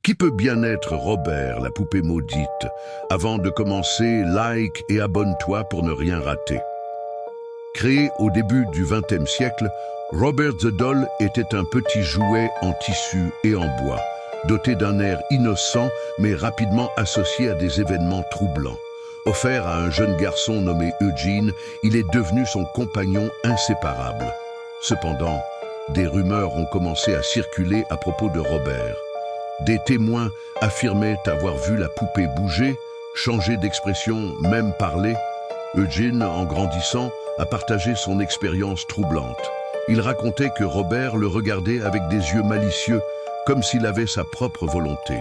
Qui peut bien être Robert, la poupée maudite? Avant de commencer, like et abonne-toi pour ne rien rater. Créé au début du XXe siècle, Robert the Doll était un petit jouet en tissu et en bois, doté d'un air innocent mais rapidement associé à des événements troublants. Offert à un jeune garçon nommé Eugene, il est devenu son compagnon inséparable. Cependant, des rumeurs ont commencé à circuler à propos de Robert. Des témoins affirmaient avoir vu la poupée bouger, changer d'expression, même parler. Eugene, en grandissant, a partagé son expérience troublante. Il racontait que Robert le regardait avec des yeux malicieux, comme s'il avait sa propre volonté.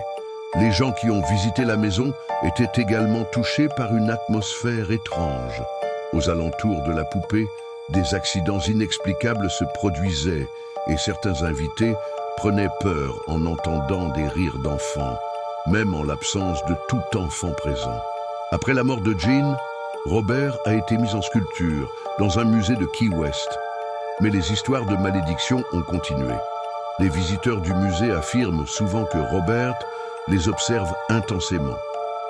Les gens qui ont visité la maison étaient également touchés par une atmosphère étrange. Aux alentours de la poupée, des accidents inexplicables se produisaient et certains invités prenaient peur en entendant des rires d'enfants, même en l'absence de tout enfant présent. Après la mort de Jean, Robert a été mis en sculpture dans un musée de Key West. Mais les histoires de malédiction ont continué. Les visiteurs du musée affirment souvent que Robert les observe intensément.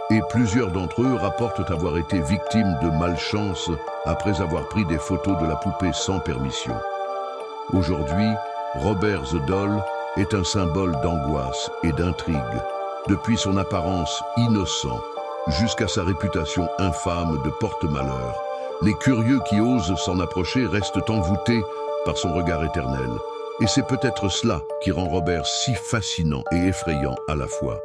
Et plusieurs d'entre eux rapportent avoir été victimes de malchance après avoir pris des photos de la poupée sans permission. Aujourd'hui, Robert the Doll est un symbole d'angoisse et d'intrigue, depuis son apparence innocente jusqu'à sa réputation infâme de porte-malheur. Les curieux qui osent s'en approcher restent envoûtés par son regard éternel. Et c'est peut-être cela qui rend Robert si fascinant et effrayant à la fois.